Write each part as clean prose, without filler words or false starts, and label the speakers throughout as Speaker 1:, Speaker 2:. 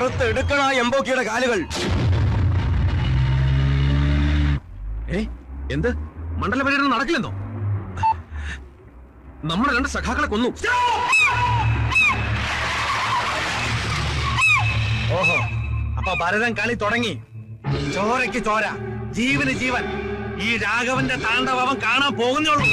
Speaker 1: അറുത്തെടുക്കണ എംബോക്കിയുടെ കാലുകൾ.
Speaker 2: എന്ത് മണ്ഡല പര്യടനം നടക്കില്ലെന്നോ? നമ്മുടെ 2 സഖാക്കളെ കൊന്നു.
Speaker 1: ഓഹോ, അപ്പൊ ഭരതൻ കളി തുടങ്ങി. ചോരയ്ക്ക് ചോര, ജീവന് ജീവൻ. ഈ രാഘവന്റെ താണ്ഡവം കാണാൻ പോകുന്നേ ഉള്ളൂ.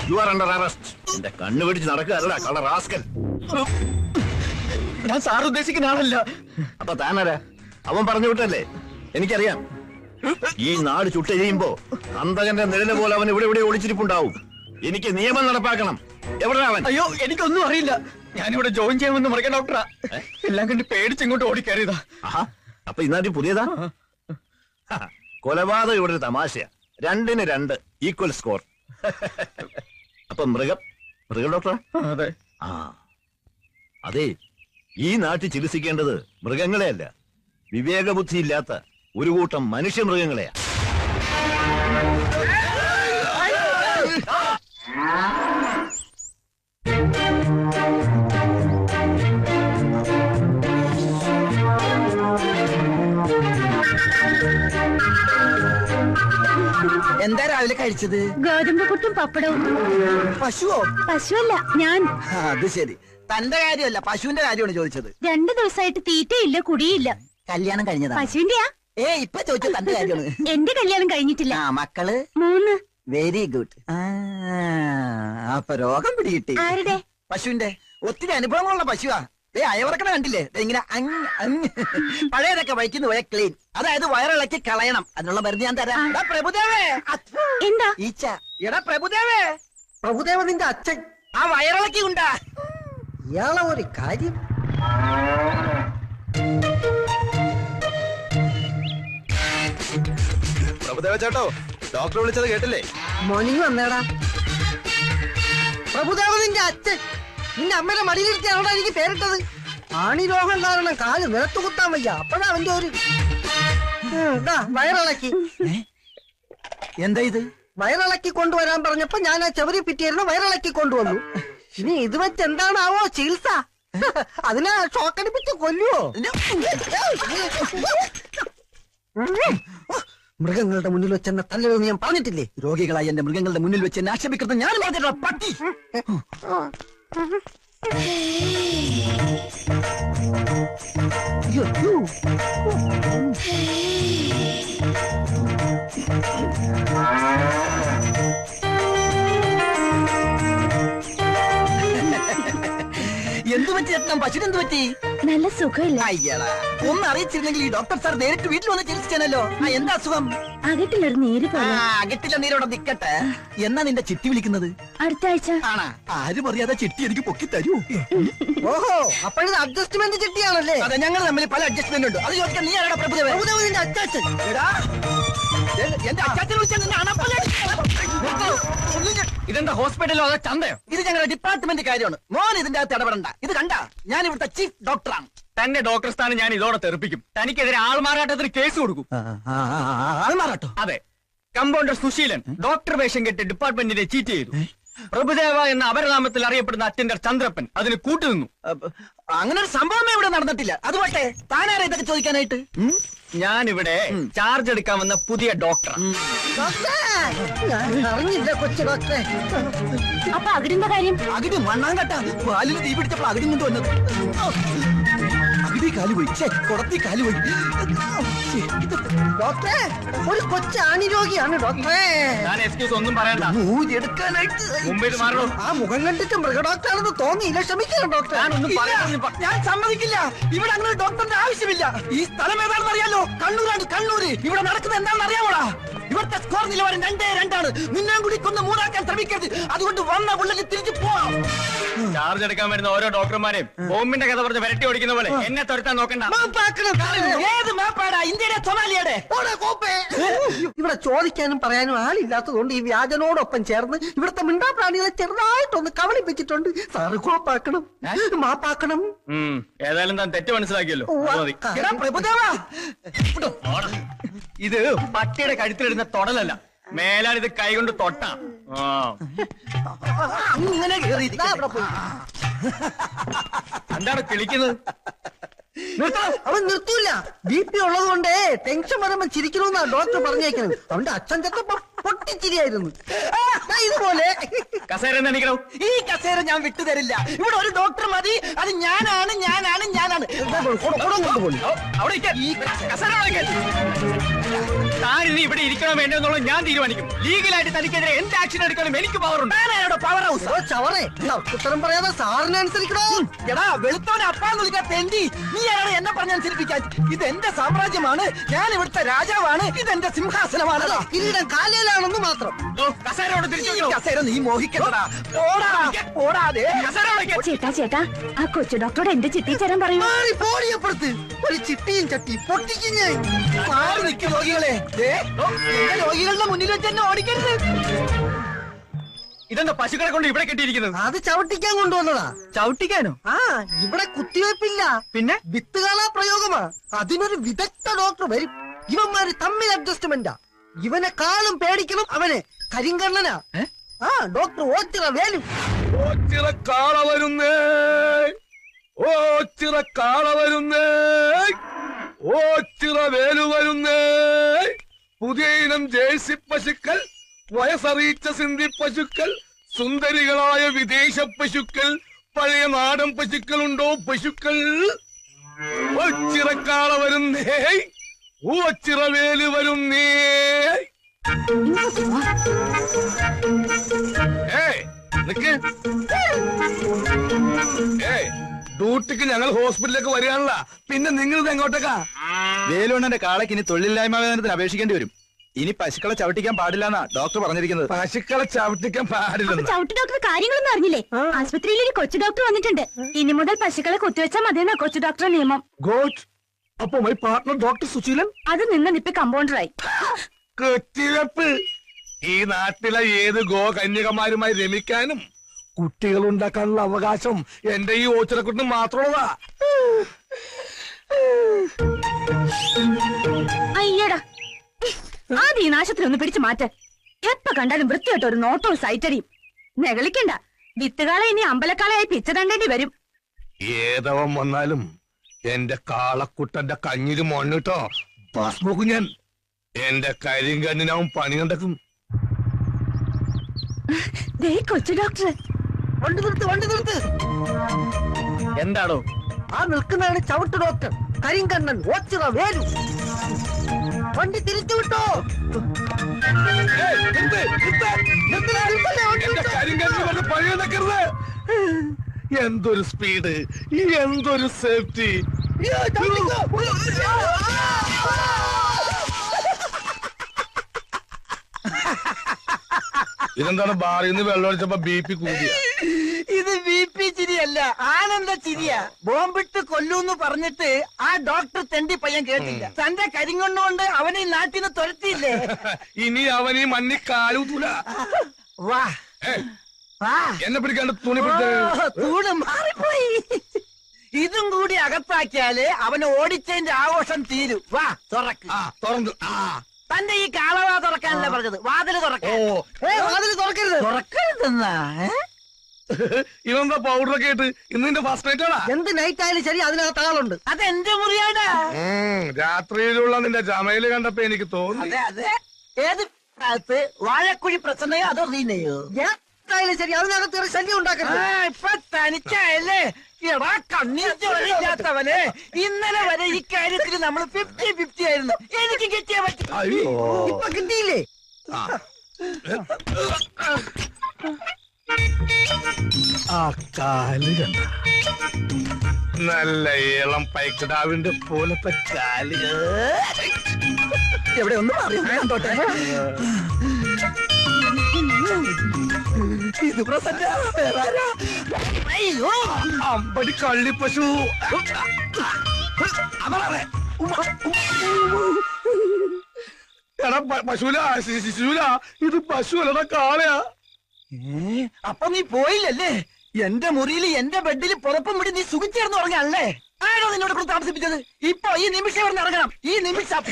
Speaker 3: You are under arrest. എന്റെ കണ്ണു പിടിച്ച് നടക്കുകയല്ലടാ കള്ള റാസ്കൽ.
Speaker 1: ഞാൻ സാർ ഉദ്ദേശിക്കുന്ന ആളല്ല.
Speaker 3: അപ്പൊ താനരാ? അവൻ പറഞ്ഞു വിട്ടല്ലേ? എനിക്കറിയാം. ഈ നാട് ചുട്ടെരിയുമ്പോ അന്തകന്റെ നിഴല് പോലെ അവൻ ഇവിടെ ഒളിച്ചിരിപ്പുണ്ടാവും. എനിക്ക് നിയമം നടപ്പാക്കണം. എവിടെ അവൻ?
Speaker 1: അയ്യോ, എനിക്കൊന്നും അറിയില്ല. ഞാനിവിടെ ജോയിൻ ചെയ്യാമെന്ന് മറിയ ഡോക്ടറാ. എല്ലാം കണ്ട് പേടിച്ചിങ്ങോട്ട് ഓടിക്കയറിയതാ.
Speaker 3: അപ്പൊ ഇന്നാട്ടി പുതിയതാ? കൊലപാതകം ഇവിടെ ഒരു തമാശയാ. 2-ന് 2 ഈക്വൽ സ്കോർ. അപ്പൊ മൃഗ ഡോക്ടറാ?
Speaker 1: അതെ.
Speaker 3: അതെ, ഈ നാട്ടിൽ ചികിത്സിക്കേണ്ടത് മൃഗങ്ങളെയല്ല, വിവേകബുദ്ധി ഇല്ലാത്ത ഒരു കൂട്ടം മനുഷ്യ മൃഗങ്ങളെയാ.
Speaker 1: എന്താ രാവിലെ കഴിച്ചത്?
Speaker 4: ഗോതമ്പ് പുട്ടും പപ്പടവും.
Speaker 1: പശുവോ?
Speaker 4: പശുവല്ല, ഞാൻ.
Speaker 1: അത് ശരി, തന്റെ കാര്യമല്ല പശുവിന്റെ കാര്യമാണ് ചോദിച്ചത്.
Speaker 4: 2 ദിവസമായിട്ട് തീറ്റയില്ല, കുടിയില്ല.
Speaker 1: കല്യാണം കഴിഞ്ഞതാ?
Speaker 4: പശുവിന്റെയാ?
Speaker 1: ഇപ്പൊ ചോദിച്ചത് തന്റെ കാര്യമാണ്.
Speaker 4: എന്റെ കല്യാണം കഴിഞ്ഞിട്ടില്ല.
Speaker 1: മക്കള്?
Speaker 4: 3.
Speaker 1: Very good. അപ്പൊ രോഗം പിടികിട്ടി.
Speaker 4: ആരുടെ?
Speaker 1: പശുവിന്റെ. ഒത്തിരി അനുഭവങ്ങളുള്ള പശുവാ. അയവർക്കണ കണ്ടില്ലേ? ഇങ്ങനെ പഴയതൊക്കെ വയ്ക്കുന്നു പോയ ക്ലീൻ. അതായത് വയറിളക്കി കളയണം. അതിനുള്ള മരുന്ന് ഞാൻ തരാം. പ്രഭുദേവേ.
Speaker 4: എന്താ?
Speaker 1: ഈച്ച. എടാ പ്രഭുദേവേ. പ്രഭുദേവ നിന്റെ അച്ഛൻ ആ വയറിളക്കി ഉണ്ടാ. ഇയാളെ ഒരു കാര്യം.
Speaker 2: പ്രഭുദേവ ചേട്ടോ, ഡോക്ടർ വിളിച്ചത് കേട്ടില്ലേ?
Speaker 1: മോർണിംഗ് വന്നേടാ. പ്രഭുദേവ നിന്റെ അച്ഛൻ. നിന്റെ അമ്മയുടെ മടിയിലിരുത്തിയാണോടാ എനിക്ക് പേരിട്ടത്. ആണി രോഗം കാരണം കാല് നിലത്ത് കുത്താൻ വയ്യ. അപ്പോഴാ അവന്റെ ഒരു വയറിളക്കി. എന്താ ഇത്? വയറിളക്കി കൊണ്ടുവരാൻ പറഞ്ഞപ്പോ ഞാൻ ആ ചെവരി പിറ്റിയായിരുന്നു, വയറിളക്കി കൊണ്ടുവന്നു. ഇനി ഇത് വെച്ച് എന്താണാവോ ചികിത്സ? അതിനെ ഷോക്കടിപ്പിച്ച് കൊല്ലുവോ? മൃഗങ്ങളുടെ മുന്നിൽ വെച്ച് എന്നെ തല്ലണമെന്ന് ഞാൻ പറഞ്ഞിട്ടില്ലേ? രോഗികളായി എന്റെ മൃഗങ്ങളുടെ മുന്നിൽ വെച്ച് എന്നെ ആക്ഷേപിക്കുന്നത് ഞാൻ പറഞ്ഞിട്ടുള്ള പട്ടി. എന്തു പറ്റി ചേട്ടൻ? പശുവിനെന്ത് പറ്റി?
Speaker 4: നല്ല സുഖമില്ല.
Speaker 1: അയ്യടാ, ഒന്ന് അറിയിച്ചിരുന്നെങ്കിൽ ഈ ഡോക്ടർ സാർ നേരിട്ട് വീട്ടിൽ വന്ന് ചികിത്സിച്ചാനല്ലോ. എന്താ അസുഖം?
Speaker 4: അകട്ടിലൊരു നീര് പോലെ.
Speaker 1: അകട്ടില്ല നീരോടെ നിക്കട്ടെ. എന്നാ നിന്റെ ചിട്ടി വിളിക്കുന്നത്?
Speaker 4: അടുത്ത ആഴ്ച.
Speaker 1: ആണാ? ആരും അറിയാതെ ചിട്ടി എനിക്ക് പൊക്കി തരൂ. ഓഹോ, അപ്പോഴത് അഡ്ജസ്റ്റ്മെന്റ് ചിട്ടിയാണല്ലേ? അതെ, ഞങ്ങൾ തമ്മിൽ പല അഡ്ജസ്റ്റ്മെന്റ് ഉണ്ട്. അത് ചോദിക്കാൻ നീ ആരാടാ പ്രഭുദേവ? പ്രഭുദേവന്റെ അച്ചാച്ചൻ. എന്റെ അച്ചാച്ചൻ വിളിച്ചാൽ നിന്നെ അണപ്പല്ലടി. ഇതെന്താ ഹോസ്പിറ്റലോ അതോ ചന്തയോ? ഇത് ഞങ്ങളുടെ ഡിപ്പാർട്ട്മെന്റ് കാര്യമാണ്. മോൻ ഇതിന്റെ അകത്ത് ഇടപെടണ്ട. ഇത് കണ്ട, ഞാൻ ഇവിടുത്തെ ചീഫ് ഡോക്ടറാണ്.
Speaker 5: തന്റെ ഡോക്ടർ സ്ഥാനം ഞാൻ ഇതോടെ തെറിപ്പിക്കും. തനിക്കെതിരെ ആൾമാറാട്ടത്തിന് കേസ് കൊടുക്കും.
Speaker 1: ആൾമാറാട്ടോ?
Speaker 5: അതെ, കമ്പൗണ്ടർ സുശീലൻ ഡോക്ടർ വേഷം കെട്ടി ഡിപ്പാർട്ട്മെന്റിനെ ചീറ്റ് ചെയ്തു. പ്രഭുദേവ എന്ന അപരനാമത്തിൽ അറിയപ്പെടുന്ന അറ്റൻഡർ ചന്ദ്രപ്പൻ അതിന് കൂട്ടുനിന്നു.
Speaker 1: അങ്ങനെ ഒരു സംഭവമേ ഇവിടെ നടന്നിട്ടില്ല. അത് പോട്ടെ, താനാരാ ഇതൊക്കെ ചോദിക്കാനായിട്ട്?
Speaker 5: ഞാനിവിടെ ചാർജ് എടുക്കാൻ വന്ന പുതിയ ഡോക്ടർ.
Speaker 1: അറിഞ്ഞില്ല കൊച്ചു ഡോക്ടറെ.
Speaker 4: അപ്പൊ അകിടിന്റെ കാര്യം?
Speaker 1: അകിടി മണ്ണാങ്കട്ട പാലിൽ തീ പിടിച്ചപ്പോൾ അകിടി കൊണ്ട് വന്നത്. അകിടി കാലുപോയി, കുടത്തി കാലുപോയി. ഡോക്ടറെ, ഒരു കൊച്ചാണി രോഗിയാണ് ഡോക്ടറെ.
Speaker 5: ഞാൻ എക്സ്ക്യൂസ് ഒന്നും പറയണ്ട.
Speaker 1: എടുക്കാനായിട്ട്
Speaker 5: മുമ്പിൽ മാറണോ?
Speaker 1: ആ മുഖം കണ്ടിട്ട് മൃഗഡോക്ടറാണെന്ന് തോന്നിയില്ല. ക്ഷമിക്കണം ഡോക്ടർ. ഞാൻ സമ്മതിക്കില്ല. ഇവിടെ അങ്ങനെ ഒരു ഡോക്ടറിന്റെ ആവശ്യമില്ല. ഈ സ്ഥലം ഏതാണെന്ന് അറിയാലോ? കണ്ണൂരാണ്, കണ്ണൂര്. ഇവിടെ നടക്കുന്നത് എന്താണെന്ന് അറിയാമോടാ? ഇവിടുത്തെ സ്കോർ നിലവാരം 2-2. നിന്നെ കൂടി കൊന്ന് 3 ശ്രമിക്കരുത്. അതുകൊണ്ട് വന്ന പുള്ളിക്ക് തിരിച്ചു പോവാം.
Speaker 5: ചാർജ് എടുക്കാൻ വരുന്ന ഓരോ ഡോക്ടർമാരെയും ബോംബിന്റെ കഥ പറഞ്ഞ് വരട്ടി ഓടിക്കുന്ന പോലെ എന്നെ തുരത്താൻ നോക്കണ്ട.
Speaker 1: ഏത് മാപ്പാടാ? ഇന്ത്യയുടെ സൊമാലിയുടെ? ഇവിടെ ചോദിക്കാനും പറയാനും ആളില്ലാത്തതുകൊണ്ട് ഈ വ്യാജനോടൊപ്പം ചേർന്ന് ഇവിടുത്തെ മിണ്ടാപ്രാണികളെ ചെറുതായിട്ടൊന്ന് കവളിപ്പിച്ചിട്ടുണ്ട്. സാറ് കോപ്പാക്കണം, മാപ്പാക്കണം.
Speaker 5: ഏതായാലും താൻ തെറ്റ് മനസ്സിലാക്കിയല്ലോ.
Speaker 1: പ്രഭുദേവാ,
Speaker 5: ഇത് പട്ടിയുടെ കഴുത്തിലിടുന്ന തൊടലല്ല. മേലാൽ ഇത് കൈകൊണ്ട് തൊട്ടാ.
Speaker 1: ഇങ്ങനെ കേറി
Speaker 5: എന്താണ് കിളിക്കുന്നത്?
Speaker 1: അവൻ നിർത്തൂല. BP ഉള്ളത് കൊണ്ട് ടെൻഷൻ വരുമ്പോ ചിരിക്കണമെന്നാ ഡോക്ടർ പറഞ്ഞേക്കുന്നത്. അവന്റെ അച്ഛൻ ചെത്തപ്പോ പൊട്ടിച്ചിരിയായിരുന്നു. ഇതുപോലെ
Speaker 5: കസേര എണീക്കണോ? ഈ കസേര ഞാൻ വിട്ടുതരില്ല. ഇവിടെ ഒരു ഡോക്ടർ മതി. അത് ഞാനാണ്. താനിനി ഇവിടെ ഇരിക്കണോ വേണ്ടോ എന്നുള്ളത് ഞാൻ തീരുമാനിക്കും. ലീഗലായിട്ട് തനിക്കെതിരെ എന്ത് ആക്ഷൻ എടുക്കണം എനിക്ക് പവറുണ്ട്.
Speaker 1: പവർ ഹൗസ് ചവറേ, ഉത്തരം പറയാതെ സാറിനെ അനുസരിക്കണോ? എടാ വെളുത്തവനെ അപ്പാന്ന് വിളിക്കാൻ തെണ്ടി. നീ ആരാണ് എന്നെ പറഞ്ഞനുസരിപ്പിക്കാൻ? ഇത് എന്റെ സാമ്രാജ്യമാണ്. ഞാൻ ഇവിടുത്തെ രാജാവാണ്. ഇതെന്റെ സിംഹാസനമാണ്. കിരീടം കാലയിലാണെന്ന് മാത്രം.
Speaker 5: കസേരയോട് തിരിച്ചു.
Speaker 1: കസേര നീ മോഹിക്കണ്ടടാ. ഓടാതെ
Speaker 4: ചേട്ടാ ആ കൊച്ചു ഡോക്ടറോട് എന്റെ ചിട്ടി ചേരാൻ പറയൂ.
Speaker 1: പോടിയപ്പുറത്ത് ഒരു ചിട്ടിയും ചട്ടി പൊട്ടിക്കുന്ന മാറി നിൽക്കും രോഗികളെ. എന്റെ രോഗികളുടെ മുന്നിൽ വെച്ച് തന്നെ ഓടിക്കരുത്.
Speaker 5: ഇതെന്താ പശുക്കളെ കൊണ്ട് ഇവിടെ കെട്ടിയിരിക്കുന്നത്?
Speaker 1: അത് ചവിട്ടിക്കാൻ കൊണ്ടുവന്നതാ.
Speaker 5: ചവിട്ടിക്കാനോ?
Speaker 1: ഇവിടെ കുത്തിവയ്പ്പില്ല,
Speaker 5: പിന്നെ
Speaker 1: വിത്തുകാളാ പ്രയോഗമാ. അതിനൊരു വിദഗ്ധ ഡോക്ടർ വരും. ഇവന്മാര് തമ്മിൽ അഡ്ജസ്റ്റ്മെന്റാ. ഇവനെ കാളും പേടിക്കണം അവനെ. കരിങ്കണ്ണനാ. ഡോക്ടർ ഓച്ചിറ വേലു.
Speaker 2: ഓച്ചിറ കാള വരുന്നേ, ഓച്ചിറ കാള വരുന്നേ, ഓച്ചിറ വേലു വരുന്നേ. പുതിയ ഇനം ജേഴ്സി പശുക്കൾ, വയസ്സറിയിച്ച സിന്ധി പശുക്കൾ, സുന്ദരികളായ വിദേശ പശുക്കൾ, പഴയ നാടൻ പശുക്കളുണ്ടോ പശുക്കൾ? ഓച്ചിറക്കാള വരുന്നേ, ഓച്ചിറ വേലു വരുന്നേ. നിക്ക്. ഡ്യൂട്ടിക്ക് ഞങ്ങൾ ഹോസ്പിറ്റലിലേക്ക് വരികയാണല്ല. പിന്നെ നിങ്ങൾ ഇത് എങ്ങോട്ടേക്കാ?
Speaker 3: വേലുണ്ണന്റെ കാളയ്ക്ക് ഇനി തൊഴിലില്ലായ്മ വേതനത്തിന് അപേക്ഷിക്കേണ്ടി വരും. ഇനി പശുക്കളെ ചവിട്ടിക്കാൻ പാടില്ലെന്നാ ഡോക്ടർ പറഞ്ഞിരിക്കുന്നത്.
Speaker 2: പശുക്കളെ ചവിട്ടിക്കാൻ പാടില്ലെന്ന്.
Speaker 4: ചവിട്ട് ഡോക്ടർ കാര്യങ്ങളൊന്നും അറിഞ്ഞില്ലേ? ആശുപത്രിയിൽ ഒരു കൊച്ചു ഡോക്ടർ വന്നിട്ടുണ്ട്. ഇനി മുതൽ പശുക്കളെ കുത്തിവെച്ചാൽ മതിയെന്നാ കൊച്ചു ഡോക്ടറുടെ നിയമം.
Speaker 2: ഗോഡ്. അപ്പൊ മൈ പാർട്ണർ ഡോക്ടർ സുശീലൻ
Speaker 4: അത് നിന്നിപ്പോ കമ്പൗണ്ടറായി.
Speaker 2: കുത്തിവെപ്പ്. ഈ നാട്ടിലെ ഏത് കന്യകമാരുമായി രമിക്കാനും കുട്ടികൾ ഉണ്ടാക്കാനുള്ള അവകാശം എന്റെ ഈ ഓച്ചിറക്കുട്ടിന് മാത്രമുള്ളതാ.
Speaker 4: അയ്യടാ, ആദ്യം ഈ നാശത്തിൽ ഒന്ന് പിടിച്ചു മാറ്റ. എപ്പ കണ്ടാലും വൃത്തിയായിട്ട് ഒരു നോട്ടവും സൈറ്റടിയും. നെകളിക്കണ്ട, വിത്തുകാളെ ഇനി അമ്പലക്കാളയായി പിച്ച തണ്ടേണ്ടി വരും.
Speaker 2: ഏതവൻ വന്നാലും എന്റെ കാളക്കുട്ടന്റെ കഞ്ഞില് മണ്ണിട്ടോ നോക്കും ഞാൻ. എന്റെ കരിങ്കണ്ണിനവൻ പണി കണ്ടക്കും.
Speaker 4: കൊച്ചു ഡോക്ടർ.
Speaker 1: വണ്ടി നിർത്ത്.
Speaker 5: എന്താണോ
Speaker 1: ആ നിൽക്കുന്നതാണ് ചവിട്ട് ഡോക്ടർ കരിങ്കണ്ണൻ ഓച്ചിറ വേലു. വണ്ടി തിരിച്ചു വിട്ടോ.
Speaker 2: പണി കണ്ടക്കരുത്. എന്തൊരു സ്പീഡ്, എന്തൊരു സേഫ്റ്റി. ഇതെന്താണ് ബാറിൽ നിന്ന് വെള്ളം ഒഴിച്ചപ്പോ BP കൂടിയ?
Speaker 1: ഇത് BP ചിരിയല്ല, ആനന്ദ ചിരിയാ. ബോംബിട്ട് കൊല്ലൂന്ന് പറഞ്ഞിട്ട് ആ ഡോക്ടർ തെണ്ടി പയ്യൻ കേട്ടില്ല. തന്റെ കരിങ്കൊണ്ടുകൊണ്ട് അവനെ ഈ നാട്ടിൽ നിന്ന് തുരത്തിയില്ലേ?
Speaker 2: ഇനി അവനീ മണ്ണി കാലൂത്തൂല.
Speaker 1: വാ
Speaker 2: എന്നെ പിടിക്കാണ്ട് തുണി പിടിച്ച
Speaker 1: തൂണ് മാറിപ്പോയി. ഇതും കൂടി അകത്താക്കിയാല് അവന് ഓടിച്ചതിന്റെ ആഘോഷം തീരും. വാ തുറക്ക്.
Speaker 2: തുറന്നു.
Speaker 1: തന്റെ ഈ കാളവാ തുറക്കാനല്ലേ പറഞ്ഞത്? വാതില് തുറക്കാൻ. വാതില് തുറക്കരുത്. തുറക്കരുത്.
Speaker 5: എന്നാ
Speaker 2: ഇവന്താ പൗഡറൊക്കെ ഇട്ട് ഇന്ന് നിന്റെ ഫസ്റ്റ് നൈറ്റ് ആണാ?
Speaker 1: എന്ത് നൈറ്റ് ആയാലും ശരി അതിനകത്ത് ആളുണ്ട്.
Speaker 5: അതെന്റെ മുറിയാടാ.
Speaker 2: രാത്രിയിലുള്ള നിന്റെ ജമയില് കണ്ടപ്പോ എനിക്ക് തോന്നി.
Speaker 5: അതെ അതെ. ഏത് ഭാഗത്ത് വാഴക്കുഴി പ്രസന്നയോ അതോ റീനയോ?
Speaker 1: എന്തായാലും ശരി അതിനകത്ത് ഒരു ശല്യം ഉണ്ടാക്കരുത്.
Speaker 5: ഇപ്പൊ തനിച്ചായല്ലേ? എടാ കണ്ണീർ ചോരയില്ലാത്തവനെ, ഇന്നലെ വരെ ഈ കാര്യത്തിൽ നമ്മൾ 50-50 ആയിരുന്നു. എനിക്ക് കിട്ടിയ പറ്റും.
Speaker 2: അയ്യോ,
Speaker 1: ഇപ്പൊ കിട്ടിയില്ലേ?
Speaker 2: ആ കാല് കണ്ട നല്ല ഇളം പൈക്കിടാവിന്റെ പോലത്തെ കാല്.
Speaker 1: എവിടെ ഒന്ന് മാറി കണ്ടോട്ടെ. ഇത് പ്രസന്ന വേറെ ആരാ?
Speaker 5: അയ്യോ
Speaker 2: അമ്പടി കള്ളിപ്പശു. എടാ പശുല ശിശുല, ഇത് പശു അല്ലടാ കാളയാ.
Speaker 5: അപ്പൊ നീ പോയില്ലല്ലേ? എന്റെ മുറിയിൽ എന്റെ ബെഡിൽ പുറപ്പും വിടി നീ സുഖിച്ചേർന്ന് ഉറങ്ങാണല്ലേ? ആരോ നിന്നോട് കൂടെ താമസിപ്പിച്ചത്? ഇപ്പൊ ഈ നിമിഷം ഇവിടെ ഇറങ്ങണം. ഈ നിമിഷം.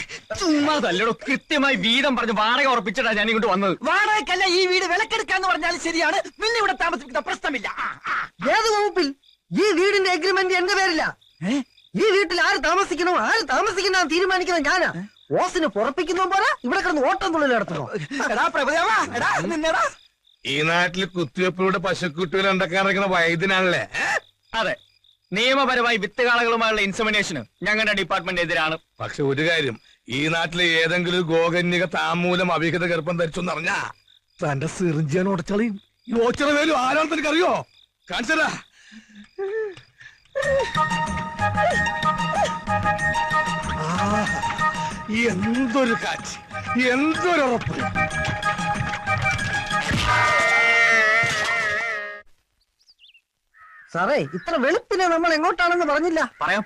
Speaker 6: ചുമ്മാതല്ലടോ, കൃത്യമായി വീതം പറഞ്ഞ് വാടക ഉറപ്പിച്ചിട്ടാ ഞാൻ ഇങ്ങോട്ട് വന്നത്.
Speaker 5: വാടകയ്ക്കല്ല, ഈ വീട് വിലക്കെടുക്കാന്ന് പറഞ്ഞാലും ശരിയാണ്. നിന്നെ ഇവിടെ താമസിപ്പിക്കുന്ന പ്രശ്നമില്ല.
Speaker 1: ഏത് വകുപ്പിൽ? ഈ വീടിന്റെ എഗ്രിമെന്റ് എന്റെ പേരില്ല. ഈ വീട്ടിൽ ആര് താമസിക്കണോ ആര് താമസിക്കുന്ന തീരുമാനിക്കുന്നത് ഞാനാ. ഓസിന് പുറപ്പിക്കുന്ന പോലെ ഇവിടെ കിടന്ന് ഓട്ടം തുള്ളൽ നടത്തണോ?
Speaker 5: എടാ പ്രഭുദേവാ, എടാ നിന്നെടാ.
Speaker 2: ഈ നാട്ടിൽ കുത്തിവെപ്പിലൂടെ പശുക്കുട്ടികൾ ഉണ്ടാക്കാൻ ഇറങ്ങുന്ന വൈദ്യനാണല്ലേ?
Speaker 6: അതെ, നിയമപരമായി വിത്തുകാളകളുമായുള്ള ഇൻസെമിനേഷന് ഞങ്ങളുടെ ഡിപ്പാർട്ട്മെന്റ് എതിരാണ്.
Speaker 2: പക്ഷെ ഒരു കാര്യം, ഈ നാട്ടിലെ ഏതെങ്കിലും ഒരു ഗോകന്യക താമൂലം അവിഹിത ഗർഭം ധരിച്ചെന്നറിഞ്ഞാ തന്റെ സിറിഞ്ചിയാൻ ഉടച്ചളയും. ഈ ഓച്ചറ വേലും ആരാണെന്ന് എനിക്കറിയോ? കാണിച്ചതാ. എന്തൊരു കാറ്റ്, എന്തൊരുറപ്പ്.
Speaker 1: സാറേ, ഇത്ര വെളുപ്പിനെ നമ്മൾ എങ്ങോട്ടാണെന്ന് പറഞ്ഞില്ല.
Speaker 6: പറയാം.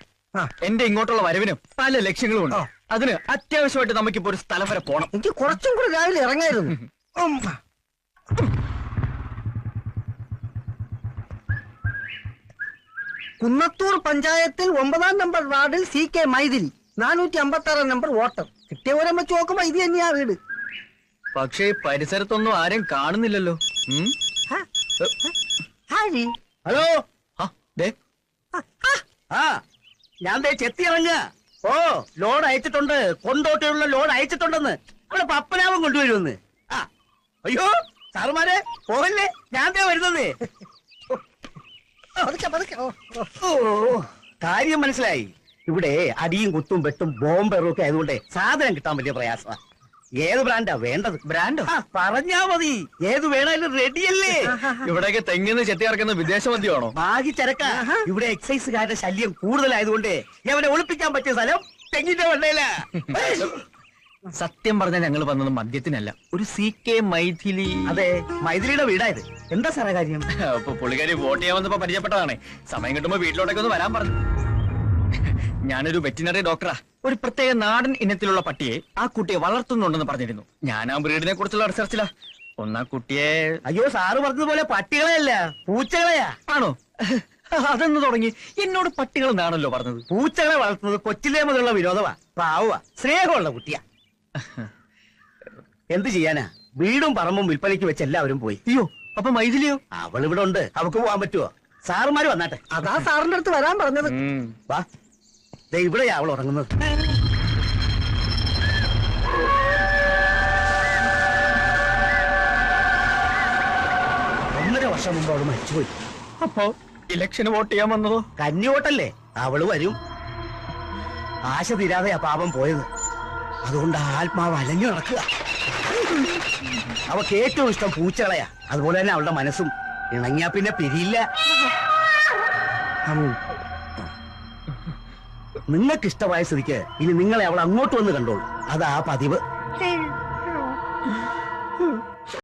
Speaker 6: എന്റെ ഇങ്ങോട്ടുള്ള വരവിന് പല ലക്ഷ്യങ്ങളും ഉണ്ട്. അതിന് അത്യാവശ്യമായിട്ട് നമുക്കിപ്പോ ഒരു സ്ഥലം വരെ പോണം.
Speaker 1: എനിക്ക് കുറച്ചും കൂടി രാവിലെ ഇറങ്ങായിരുന്നു. കുന്നത്തൂർ പഞ്ചായത്തിൽ 9-ാം നമ്പർ വാർഡിൽ CK മൈഥിലി, 456 നമ്പർ വോട്ടർ. കിട്ടിയ ഓരം വെച്ച് നോക്കുമ്പോ ഇത് തന്നെയാ വീട്.
Speaker 6: പക്ഷേ പരിസരത്തൊന്നും ആരും കാണുന്നില്ലല്ലോ.
Speaker 5: ഹലോ,
Speaker 6: ദേ,
Speaker 5: ഞാൻ ചെത്തി ഇറങ്ങ. ഓ, ലോഡ് അയച്ചിട്ടുണ്ട്. കൊണ്ടോട്ടിയുള്ള ലോഡ് അയച്ചിട്ടുണ്ടെന്ന്. അവിടെ പപ്പനാമം കൊണ്ടുവരുമെന്ന്. അയ്യോ സാറുമാരെ പോകല്ലേ, ഞാൻ വരുന്നത്. ഓ, കാര്യം മനസ്സിലായി. ഇവിടെ അടിയും കുത്തും വെട്ടും ബോംബെറും ഒക്കെ ആയതുകൊണ്ട് സാധനം കിട്ടാൻ വലിയ പ്രയാസമാണ്. ഏത് ബ്രാൻഡാ വേണ്ടത്?
Speaker 6: ബ്രാൻഡോ?
Speaker 5: പറഞ്ഞാ മതി, ഏത് വേണേലും റെഡിയല്ലേ.
Speaker 6: ഇവിടെയൊക്കെ തെങ്ങിന്ന് ചെത്തി ഇറക്കുന്ന വിദേശ മദ്യമാണോ?
Speaker 5: ബാഗി ചരക്ക. ഇവിടെ എക്സൈസുകാരുടെ ശല്യം കൂടുതലായതുകൊണ്ട് അവനെ ഒളിപ്പിക്കാൻ പറ്റിയ സ്ഥലം തെങ്ങിന്റെ വെള്ളയില.
Speaker 6: സത്യം പറഞ്ഞാൽ ഞങ്ങൾ വന്നത് മദ്യത്തിനല്ല, ഒരു CK മൈഥിലി.
Speaker 5: അതെ, മൈഥിലിയുടെ വീടായത്. എന്താ സാറേ കാര്യം?
Speaker 6: അപ്പൊ പുള്ളിക്കാരി വോട്ട് ചെയ്യാൻ വന്നപ്പോ പരിചയപ്പെട്ടതാണേ. സമയം കിട്ടുമ്പോ വീട്ടിലോട്ടൊക്കെ ഒന്ന് വരാൻ പറഞ്ഞു. ഞാനൊരു വെറ്റിനറി ഡോക്ടറാ. ഒരു പ്രത്യേക നാടൻ ഇനത്തിലുള്ള പട്ടിയെ ആ കുട്ടിയെ വളർത്തുന്നുണ്ടെന്ന് പറഞ്ഞിരുന്നു. ഞാൻ ആ ബ്രീഡിനെ കുറിച്ചുള്ള റിസർച്ചിലാ. ഒന്നാ കുട്ടിയെ.
Speaker 5: അയ്യോ, സാറ് പറഞ്ഞതുപോലെ പട്ടികളെയല്ല, പൂച്ചകളെയാ.
Speaker 6: ആണോ? അതെന്ന് തുടങ്ങി എന്നോട് പട്ടികൾ എന്നാണല്ലോ പറഞ്ഞത്.
Speaker 5: പൂച്ചകളെ വളർത്തുന്നത് കൊച്ചിലേ മുതലുള്ള വിനോദമാ. പാവുക, സ്നേഹമുള്ള കുട്ടിയാ. എന്ത് ചെയ്യാനാ, വീടും പറമ്പും വിൽപ്പനയ്ക്ക് വെച്ച് എല്ലാവരും പോയി.
Speaker 6: അയ്യോ, അപ്പൊ മൈഥിലിയോ?
Speaker 5: അവൾ ഇവിടെ ഉണ്ട്, അവക്ക് പോവാൻ പറ്റുമോ? സാറുമാര് വന്നാട്ടെ.
Speaker 1: അതാ സാറിന്റെ അടുത്ത് വരാൻ പറഞ്ഞത്.
Speaker 5: വാ, ദേ ഇവിടെയാ അവൾ ഉറങ്ങുന്നത്. 1.5 വർഷം മുമ്പ് അവള് മരിച്ചുപോയി.
Speaker 6: അപ്പോ ഇലക്ഷന് വോട്ട് ചെയ്യാൻ വന്നതോ?
Speaker 5: കന്നിവോട്ടല്ലേ, അവള് വരും. ആശ തീരാതെയാ പാപം പോയത്. അതുകൊണ്ട് ആത്മാവ് അലഞ്ഞു നടക്കുക. അവക്ക് ഏറ്റവും ഇഷ്ടം പൂച്ചകളെയാ. അതുപോലെ തന്നെ അവളുടെ മനസ്സും. ഇണങ്ങിയാ പിന്നെ പിരിയില്ല. നിങ്ങൾക്ക് ഇഷ്ടമായ സ്ഥിതിക്ക് ഇനി നിങ്ങളെ അവൾ അങ്ങോട്ട് വന്ന് കണ്ടോളൂ. അതാ പതിവ്.